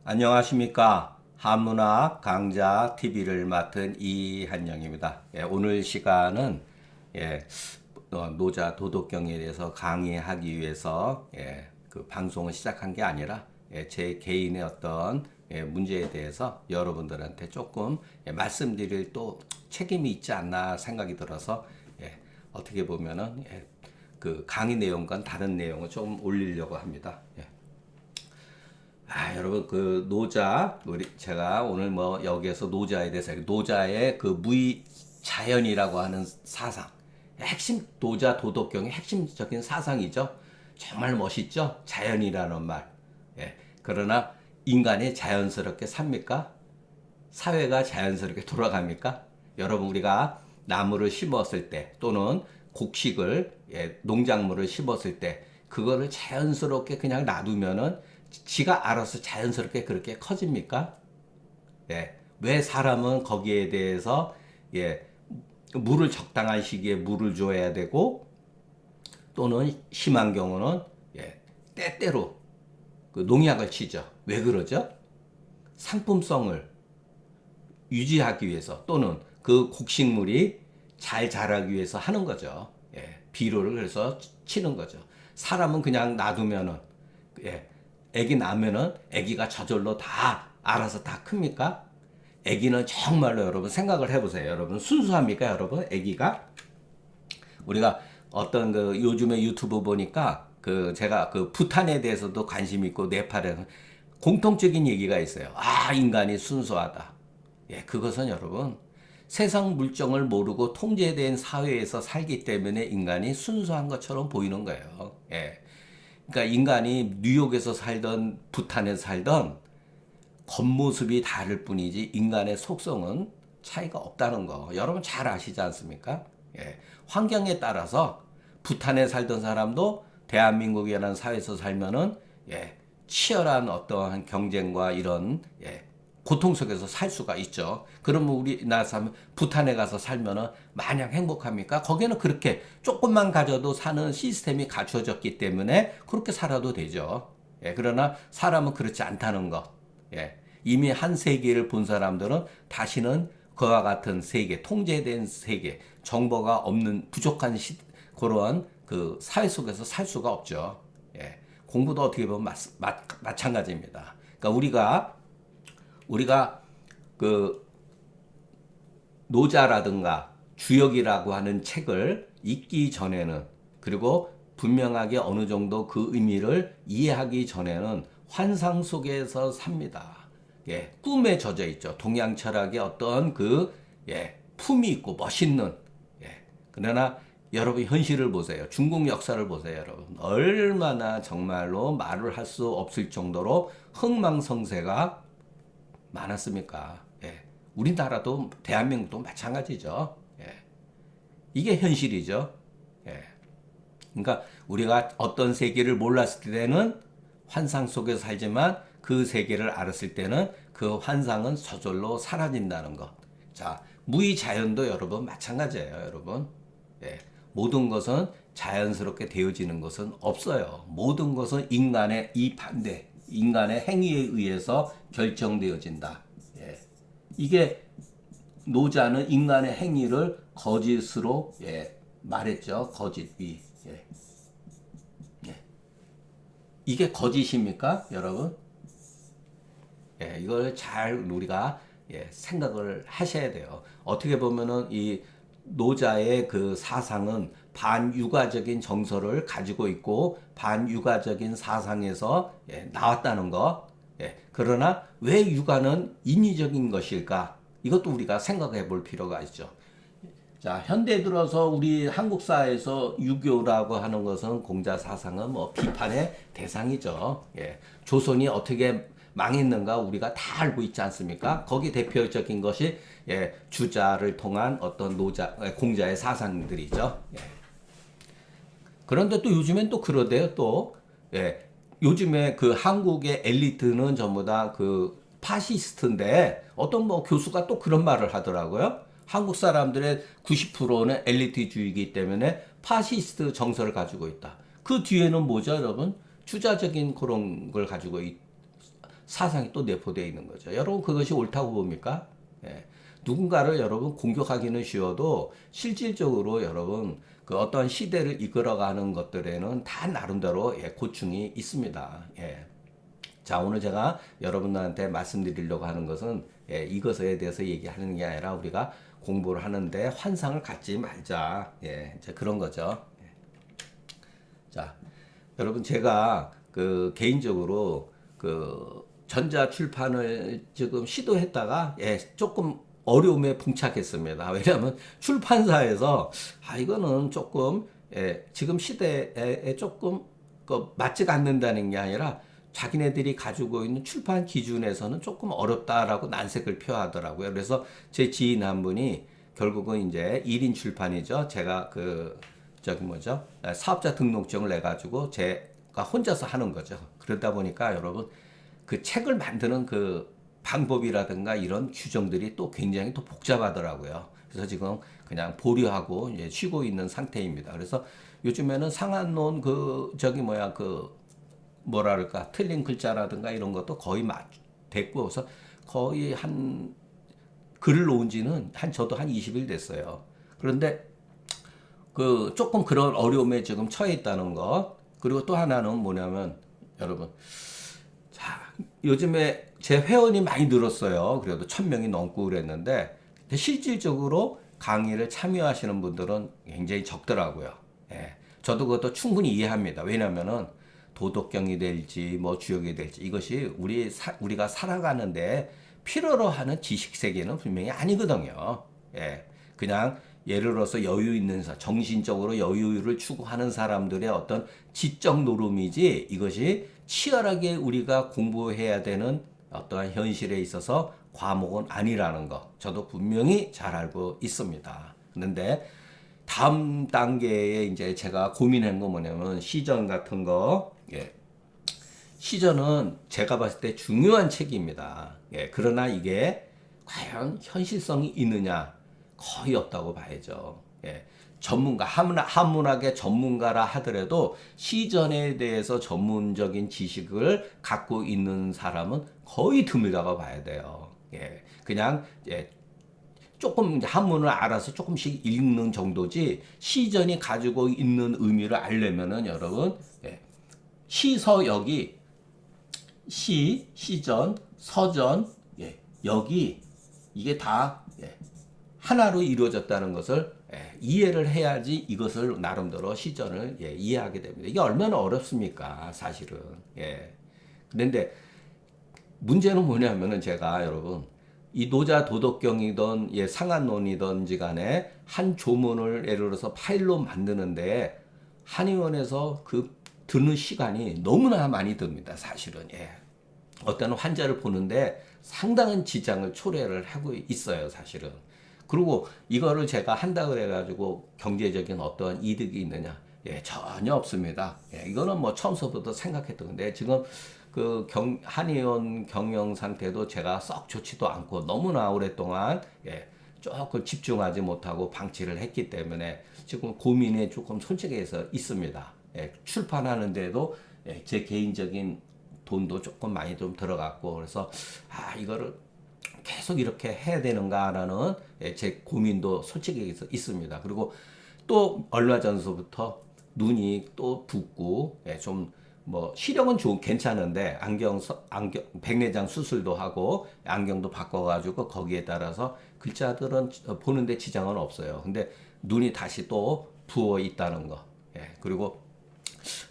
안녕하십니까. 한문학 강좌 TV를 맡은 이한영입니다. 오늘 시간은 노자 도덕경에 대해서 강의하기 위해서 그 방송을 시작한 게 아니라 제 개인의 어떤 문제에 대해서 여러분들한테 조금 말씀드릴 또 책임이 있지 않나 생각이 들어서 어떻게 보면은 그 강의 내용과는 다른 내용을 좀 올리려고 합니다. 여러분 그 노자 제가 오늘 뭐 여기에서 노자에 대해서 노자의 그 무의자연이라고 하는 사상 핵심 노자 도덕경의 핵심적인 사상이죠. 정말 멋있죠. 자연이라는 말. 그러나 인간이 자연스럽게 삽니까? 사회가 자연스럽게 돌아갑니까? 여러분 우리가 나무를 심었을 때 또는 곡식을 농작물을 심었을 때 그거를 자연스럽게 그냥 놔두면은 지가 알아서 자연스럽게 그렇게 커집니까? 왜 사람은 거기에 대해서 물을 적당한 시기에 물을 줘야 되고 또는 심한 경우는 때때로 그 농약을 치죠. 왜 그러죠? 상품성을 유지하기 위해서 또는 그 곡식물이 잘 자라기 위해서 하는 거죠. 비료를 그래서 치는 거죠. 사람은 그냥 놔두면은 애기 낳으면은 애기가 저절로 다 알아서 다 큽니까? 애기는 정말로 여러분 생각을 해보세요. 여러분 순수합니까? 여러분 애기가 우리가 어떤 그 요즘에 유튜브 보니까 그 제가 그 부탄에 대해서도 관심 있고 네팔에서 공통적인 얘기가 있어요. 인간이 순수하다. 그것은 여러분 세상 물정을 모르고 통제된 사회에서 살기 때문에 인간이 순수한 것처럼 보이는 거예요. 그러니까 인간이 뉴욕에서 살던 부탄에서 살던 겉모습이 다를 뿐이지 인간의 속성은 차이가 없다는 거 여러분 잘 아시지 않습니까? 환경에 따라서 부탄에 살던 사람도 대한민국이라는 사회에서 살면은 치열한 어떠한 경쟁과 이런 고통 속에서 살 수가 있죠. 그러면 우리나라 사람 부탄에 가서 살면은 마냥 행복합니까? 거기는 그렇게 조금만 가져도 사는 시스템이 갖춰졌기 때문에 그렇게 살아도 되죠. 그러나 사람은 그렇지 않다는 거. 이미 한 세계를 본 사람들은 다시는 그와 같은 세계, 통제된 세계, 정보가 없는 부족한 그러한 그 사회 속에서 살 수가 없죠. 공부도 어떻게 보면 마찬가지입니다. 그러니까 우리가 그 노자라든가 주역이라고 하는 책을 읽기 전에는 그리고 분명하게 어느 정도 그 의미를 이해하기 전에는 환상 속에서 삽니다. 꿈에 젖어 있죠. 동양 철학의 어떤 그 품이 있고 멋있는 그러나 여러분 현실을 보세요. 중국 역사를 보세요, 여러분. 얼마나 정말로 말을 할 수 없을 정도로 흥망성쇠가 많았습니까? 우리나라도 대한민국도 마찬가지죠. 이게 현실이죠. 그러니까 우리가 어떤 세계를 몰랐을 때는 환상 속에서 살지만 그 세계를 알았을 때는 그 환상은 저절로 사라진다는 것. 자, 무의자연도 여러분 마찬가지예요, 여러분. 모든 것은 자연스럽게 되어지는 것은 없어요. 모든 것은 인간의 이 반대, 인간의 행위에 의해서 결정되어진다. 이게 노자는 인간의 행위를 거짓으로 말했죠. 거짓이. 이게 거짓입니까, 여러분? 이걸 잘 우리가 생각을 하셔야 돼요. 어떻게 보면은 이 노자의 그 사상은 반유가적인 정서를 가지고 있고 반유가적인 사상에서 나왔다는 거. 그러나 왜 육아는 인위적인 것일까? 이것도 우리가 생각해 볼 필요가 있죠. 자, 현대 들어서 우리 한국 사회에서 유교라고 하는 것은 공자 사상은 뭐 비판의 대상이죠. 조선이 어떻게 망했는가 우리가 다 알고 있지 않습니까? 거기 대표적인 것이 주자를 통한 어떤 공자의 사상들이죠. 그런데 또 요즘엔 또 그러대요. 또 요즘에 그 한국의 엘리트는 전부 다 그 파시스트인데 어떤 뭐 교수가 또 그런 말을 하더라고요. 한국 사람들의 90%는 엘리트주의이기 때문에 파시스트 정서를 가지고 있다. 그 뒤에는 뭐죠, 여러분? 주자적인 그런 걸 가지고 사상이 또 내포되어 있는 거죠. 여러분 그것이 옳다고 봅니까? 예. 누군가를 여러분 공격하기는 쉬워도 실질적으로 여러분 그 어떠한 시대를 이끌어가는 것들에는 다 나름대로 예, 고충이 있습니다. 예. 자, 오늘 제가 여러분들한테 말씀드리려고 하는 것은 예, 이것에 대해서 얘기하는 게 아니라 우리가 공부를 하는데 환상을 갖지 말자. 예, 이제 그런 거죠. 자, 여러분 제가 그 개인적으로 그 전자 출판을 지금 시도했다가 예, 조금 어려움에 봉착했습니다. 왜냐하면 출판사에서 이거는 조금 예, 지금 시대에 조금 맞지가 않는다는 게 아니라 자기네들이 가지고 있는 출판 기준에서는 조금 어렵다라고 난색을 표하더라고요. 그래서 제 지인 한 분이 결국은 이제 1인 출판이죠. 제가 그 저기 뭐죠? 사업자 등록증을 내 가지고 제가 혼자서 하는 거죠. 그러다 보니까 여러분 그 책을 만드는 그 방법이라든가 이런 규정들이 또 굉장히 또 복잡하더라고요. 그래서 지금 그냥 보류하고 이제 쉬고 있는 상태입니다. 그래서 요즘에는 상한론 그 저기 뭐야 그 뭐랄까 틀린 글자라든가 이런 것도 거의 됐고 그래서 거의 한 글을 놓은 지는 저도 한 20일 됐어요. 그런데 그 조금 그런 어려움에 지금 처해 있다는 것. 그리고 또 하나는 뭐냐면 여러분 자 요즘에 제 회원이 많이 늘었어요. 그래도 1,000명이 넘고 그랬는데 실질적으로 강의를 참여하시는 분들은 굉장히 적더라고요. 예. 저도 그것도 충분히 이해합니다. 왜냐면은 도덕경이 될지 뭐 주역이 될지 이것이 우리가 살아가는데 필요로 하는 지식 세계는 분명히 아니거든요. 예. 그냥 예를 들어서 여유 있는 정신적으로 여유를 추구하는 사람들의 어떤 지적 노름이지 이것이 치열하게 우리가 공부해야 되는 어떠한 현실에 있어서 과목은 아니라는 거 저도 분명히 잘 알고 있습니다. 그런데 다음 단계에 이제 제가 고민한 거 뭐냐면 시전 같은 거 예. 시전은 제가 봤을 때 중요한 책입니다. 예. 그러나 이게 과연 현실성이 있느냐 거의 없다고 봐야죠. 예. 전문가, 한문학의 전문가라 하더라도 시전에 대해서 전문적인 지식을 갖고 있는 사람은 거의 드물다고 봐야 돼요. 예. 그냥, 예. 조금 한문을 알아서 조금씩 읽는 정도지 시전이 가지고 있는 의미를 알려면은 여러분, 예. 시서역이 시전, 서전, 예. 여기, 이게 다, 예. 하나로 이루어졌다는 것을 이해를 해야지 이것을 나름대로 시전을 이해하게 됩니다. 이게 얼마나 어렵습니까, 사실은. 예. 그런데 문제는 뭐냐면은 제가 여러분 이 노자 도덕경이든 상한론이든지 간에 한 조문을 예를 들어서 파일로 만드는데 한의원에서 그 드는 시간이 너무나 많이 듭니다, 사실은. 예. 어떤 환자를 보는데 상당한 지장을 초래를 하고 있어요, 사실은. 그리고 이거를 제가 한다 그래가지고 경제적인 어떠한 이득이 있느냐? 예, 전혀 없습니다. 예, 이거는 뭐 처음서부터 생각했던 건데 지금 그 한의원 경영 상태도 제가 썩 좋지도 않고 너무나 오랫동안 조금 집중하지 못하고 방치를 했기 때문에 지금 고민에 조금 솔직해서 있습니다. 예, 출판하는데도 제 개인적인 돈도 조금 많이 좀 들어갔고 그래서 이거를 계속 이렇게 해야 되는가라는 제 고민도 솔직히 있습니다. 그리고 또 얼마 전서부터 눈이 또 붓고 좀 뭐 시력은 괜찮은데 안경 백내장 수술도 하고 안경도 바꿔가지고 거기에 따라서 글자들은 보는데 지장은 없어요. 근데 눈이 다시 또 부어 있다는 거. 그리고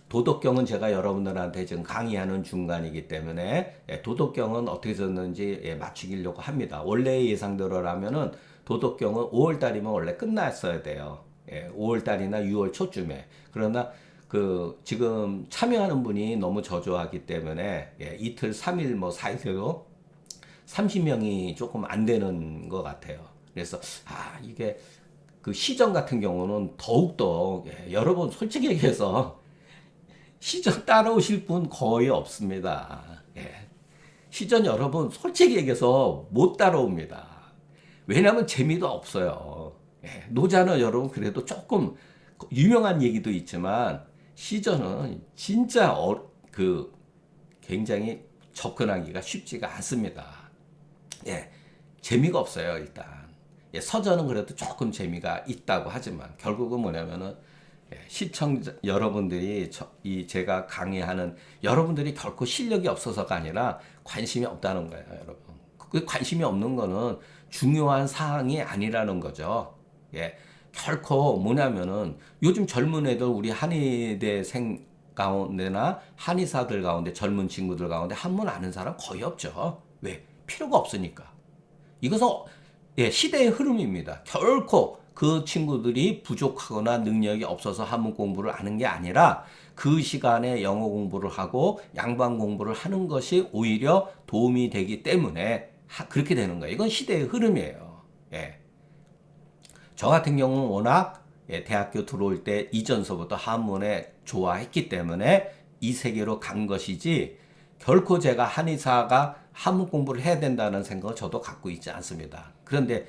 도덕경은 제가 여러분들한테 지금 강의하는 중간이기 때문에 도덕경은 어떻게 썼는지 맞추기려고 합니다. 원래의 예상대로라면은 도덕경은 5월달이면 원래 끝났어야 돼요. 5월달이나 6월 초쯤에. 그러나 그 지금 참여하는 분이 너무 저조하기 때문에 이틀, 3일, 뭐 4일도 30명이 조금 안 되는 것 같아요. 그래서 이게 그 시전 같은 경우는 더욱더 여러분 솔직히 얘기해서 시전 따라오실 분 거의 없습니다. 시전 여러분 솔직히 얘기해서 못 따라옵니다. 왜냐하면 재미도 없어요. 노자는 여러분 그래도 조금 유명한 얘기도 있지만 시전은 진짜 그 굉장히 접근하기가 쉽지가 않습니다. 예, 재미가 없어요, 일단. 예, 서전은 그래도 조금 재미가 있다고 하지만 결국은 뭐냐면은 시청자 여러분들이 제가 강의하는 여러분들이 결코 실력이 없어서가 아니라 관심이 없다는 거예요, 여러분. 그 관심이 없는 거는 중요한 사항이 아니라는 거죠. 예. 결코 뭐냐면은 요즘 젊은 애들 우리 한의대생 가운데나 한의사들 가운데 젊은 친구들 가운데 한문 아는 사람 거의 없죠. 왜? 필요가 없으니까. 이것은 시대의 흐름입니다. 결코 그 친구들이 부족하거나 능력이 없어서 한문 공부를 하는 게 아니라 그 시간에 영어 공부를 하고 양반 공부를 하는 것이 오히려 도움이 되기 때문에 그렇게 되는 거예요. 이건 시대의 흐름이에요. 예. 저 같은 경우는 워낙 대학교 들어올 때 이전서부터 한문에 좋아했기 때문에 이 세계로 간 것이지 결코 제가 한의사가 한문 공부를 해야 된다는 생각을 저도 갖고 있지 않습니다. 그런데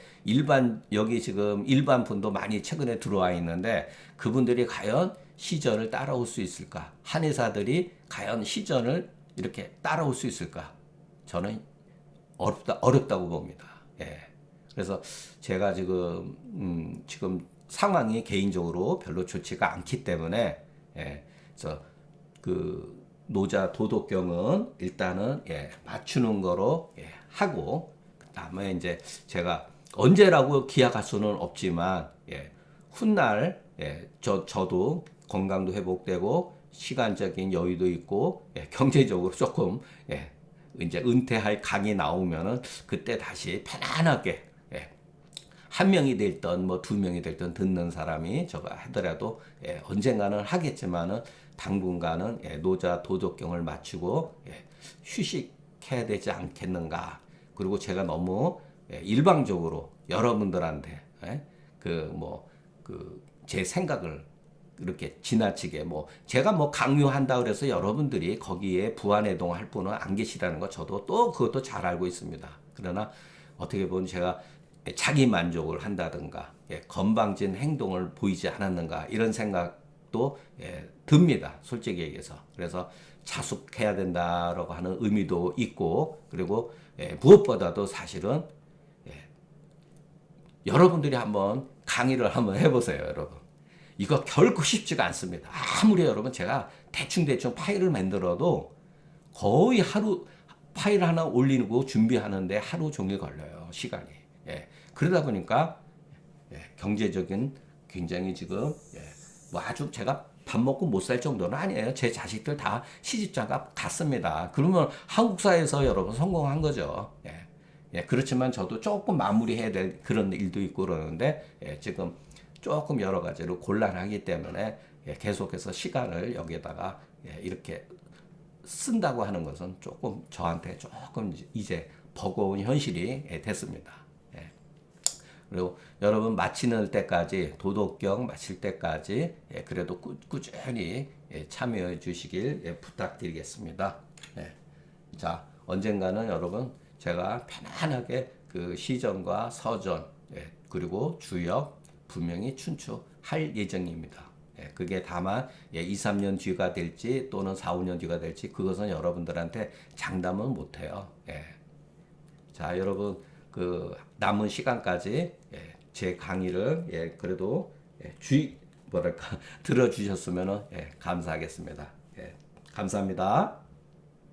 여기 지금 일반 분도 많이 최근에 들어와 있는데 그분들이 과연 시전을 따라올 수 있을까? 한의사들이 과연 시전을 이렇게 따라올 수 있을까? 저는 어렵다고 봅니다. 예. 그래서 제가 지금 상황이 개인적으로 별로 좋지가 않기 때문에, 그래서 그 노자 도덕경은 일단은 맞추는 거로 하고, 그다음에 이제 제가 언제라고 기약할 수는 없지만 훗날 저도 건강도 회복되고 시간적인 여유도 있고 경제적으로 조금 이제 은퇴할 강이 나오면은 그때 다시 편안하게 한 명이 됐던 뭐 두 명이 됐던 듣는 사람이 저가 하더라도 언젠가는 하겠지만은 당분간은 노자 도덕경을 맞추고 휴식해야 되지 않겠는가. 그리고 제가 너무 일방적으로 여러분들한테 제 생각을 이렇게 지나치게 제가 강요한다 그래서 여러분들이 거기에 부안해동할 분은 안 계시라는 거 저도 또 그것도 잘 알고 있습니다. 그러나 어떻게 보면 제가 자기 만족을 한다든가 건방진 행동을 보이지 않았는가 이런 생각도 듭니다. 솔직히 얘기해서. 그래서 자숙해야 된다라고 하는 의미도 있고 그리고 무엇보다도 사실은 여러분들이 한번 강의를 한번 해보세요, 여러분. 이거 결코 쉽지가 않습니다. 아무리 여러분 제가 대충 파일을 만들어도 거의 하루 파일 하나 올리고 준비하는데 하루 종일 걸려요, 시간이. 그러다 보니까 경제적인 굉장히 지금 아주 제가 밥 먹고 못 살 정도는 아니에요. 제 자식들 다 시집장가 갔습니다. 그러면 한국 사회에서 여러분 성공한 거죠. 그렇지만 저도 조금 마무리해야 될 그런 일도 있고 그러는데 지금 조금 여러 가지로 곤란하기 때문에 계속해서 시간을 여기에다가 이렇게 쓴다고 하는 것은 조금 저한테 조금 이제 버거운 현실이 됐습니다. 그리고 여러분 마치는 때까지 도덕경 마칠 때까지 그래도 꾸준히 참여해 주시길 부탁드리겠습니다. 자, 언젠가는 여러분 제가 편안하게 그 시전과 서전 그리고 주역 분명히 춘추할 예정입니다. 그게 다만 2, 3년 뒤가 될지 또는 4, 5년 뒤가 될지 그것은 여러분들한테 장담은 못해요. 자, 여러분 그 남은 시간까지 제 강의를 그래도 들어주셨으면 감사하겠습니다. 감사합니다.